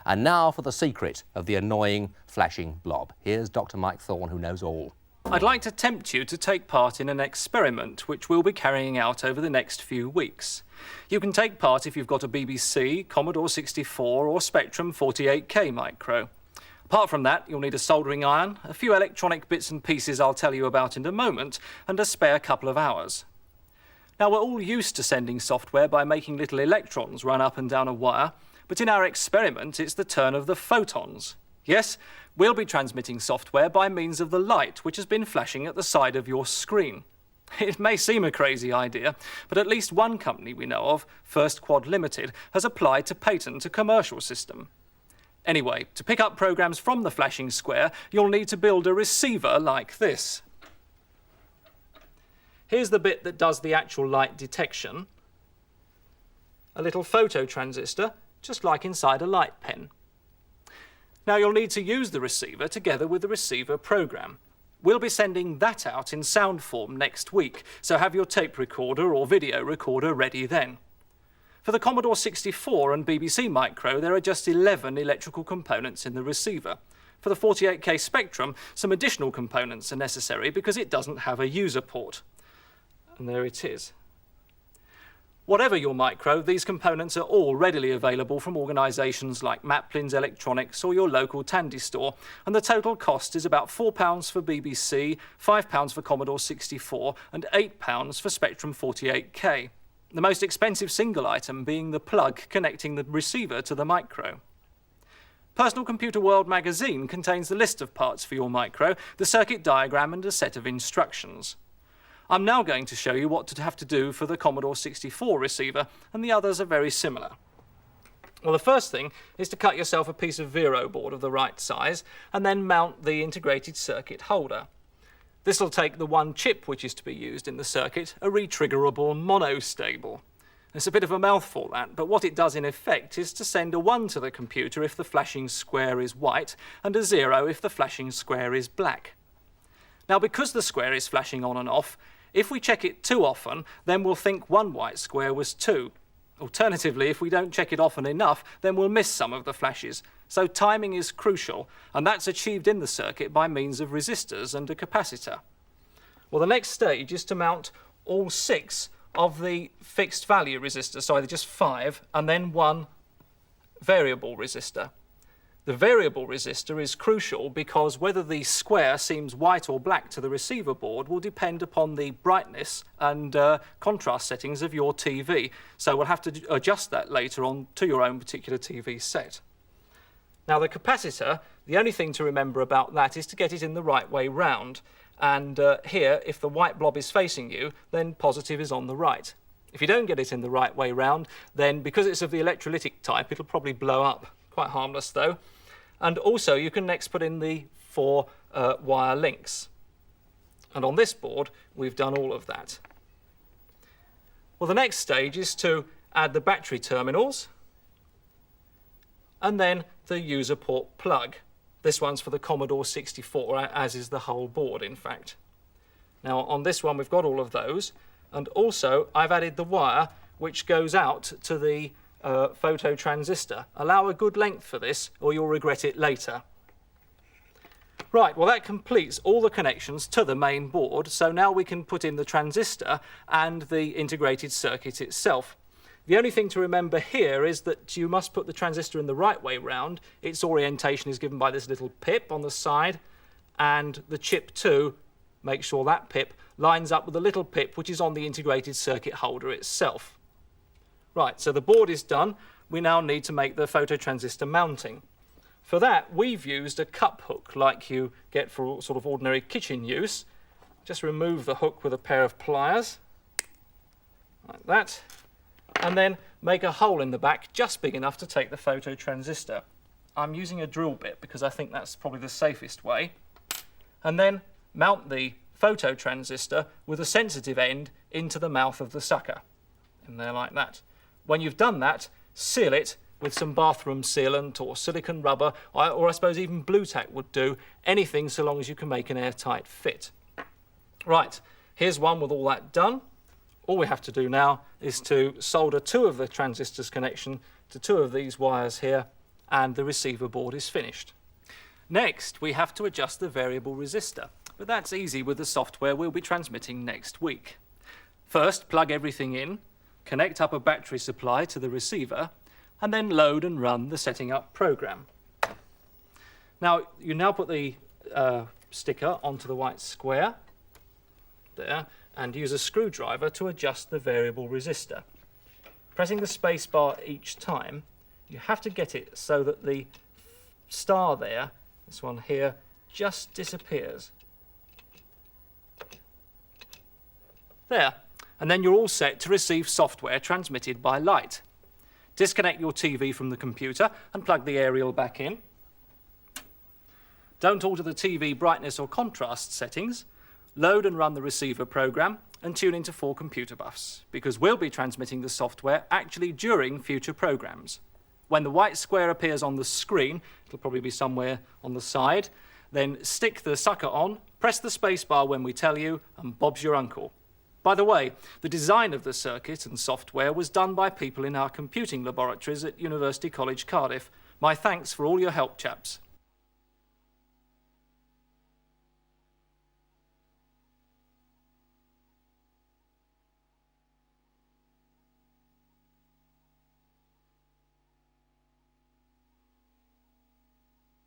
And now for the secret of the annoying flashing blob. Here's Dr. Mike Thorne, who knows all. I'd like to tempt you to take part in an experiment which we'll be carrying out over the next few weeks. You can take part if you've got a BBC, Commodore 64 or Spectrum 48K micro. Apart from that, you'll need a soldering iron, a few electronic bits and pieces I'll tell you about in a moment, and a spare couple of hours. Now, we're all used to sending software by making little electrons run up and down a wire, but in our experiment it's the turn of the photons. Yes, we'll be transmitting software by means of the light which has been flashing at the side of your screen. It may seem a crazy idea, but at least one company we know of, First Quad Limited, has applied to patent a commercial system. Anyway, to pick up programs from the flashing square, you'll need to build a receiver like this. Here's the bit that does the actual light detection. A little photo transistor, just like inside a light pen. Now you'll need to use the receiver together with the receiver program. We'll be sending that out in sound form next week, so have your tape recorder or video recorder ready then. For the Commodore 64 and BBC Micro, there are just 11 electrical components in the receiver. For the 48K Spectrum, some additional components are necessary because it doesn't have a user port. And there it is. Whatever your micro, these components are all readily available from organisations like Maplin's Electronics or your local Tandy store, and the total cost is about £4 for BBC, £5 for Commodore 64 and £8 for Spectrum 48K. The most expensive single item being the plug connecting the receiver to the micro. Personal Computer World magazine contains the list of parts for your micro, the circuit diagram and a set of instructions. I'm now going to show you what to have to do for the Commodore 64 receiver, and the others are very similar. Well, the first thing is to cut yourself a piece of Vero board of the right size and then mount the integrated circuit holder. This will take the one chip which is to be used in the circuit, a retriggerable monostable. It's a bit of a mouthful that, but what it does in effect is to send a 1 to the computer if the flashing square is white and a 0 if the flashing square is black. Now, because the square is flashing on and off, if we check it too often, then we'll think one white square was 2. Alternatively, if we don't check it often enough, then we'll miss some of the flashes. So timing is crucial, and that's achieved in the circuit by means of resistors and a capacitor. Well, the next stage is to mount all 6 of the fixed value resistors, so either just 5, and then one variable resistor. The variable resistor is crucial because whether the square seems white or black to the receiver board will depend upon the brightness and contrast settings of your TV. So we'll have to adjust that later on to your own particular TV set. Now the capacitor, the only thing to remember about that is to get it in the right way round. And here, if the white blob is facing you, then positive is on the right. If you don't get it in the right way round, then because it's of the electrolytic type, it'll probably blow up. Quite harmless though. And also you can next put in the 4 wire links. And on this board we've done all of that. Well, the next stage is to add the battery terminals and then the user port plug. This one's for the Commodore 64, as is the whole board in fact. Now on this one we've got all of those, and also I've added the wire which goes out to the photo transistor. Allow a good length for this or you'll regret it later. Right, well that completes all the connections to the main board, so now we can put in the transistor and the integrated circuit itself. The only thing to remember here is that you must put the transistor in the right way round. Its orientation is given by this little pip on the side, and the chip 2, make sure that pip lines up with the little pip which is on the integrated circuit holder itself. Right, so the board is done. We now need to make the phototransistor mounting. For that, we've used a cup hook like you get for sort of ordinary kitchen use. Just remove the hook with a pair of pliers, like that, and then make a hole in the back just big enough to take the phototransistor. I'm using a drill bit because I think that's probably the safest way. And then mount the phototransistor with a sensitive end into the mouth of the sucker, in there like that. When you've done that, seal it with some bathroom sealant or silicone rubber, or I suppose even Blue Tack would do, anything so long as you can make an airtight fit. Right, here's one with all that done. All we have to do now is to solder 2 of the transistors connection to 2 of these wires here, and the receiver board is finished. Next, we have to adjust the variable resistor, but that's easy with the software we'll be transmitting next week. First, plug everything in, connect up a battery supply to the receiver, and then load and run the setting up program. Now, you now put the sticker onto the white square, there, and use a screwdriver to adjust the variable resistor. Pressing the space bar each time, you have to get it so that the star there, this one here, just disappears. There, and then you're all set to receive software transmitted by light. Disconnect your TV from the computer and plug the aerial back in. Don't alter the TV brightness or contrast settings. Load and run the receiver program and tune into 4 computer buffs, because we'll be transmitting the software actually during future programs. When the white square appears on the screen, it'll probably be somewhere on the side, then stick the sucker on, press the space bar when we tell you, and Bob's your uncle. By the way, the design of the circuit and software was done by people in our computing laboratories at University College Cardiff. My thanks for all your help, chaps.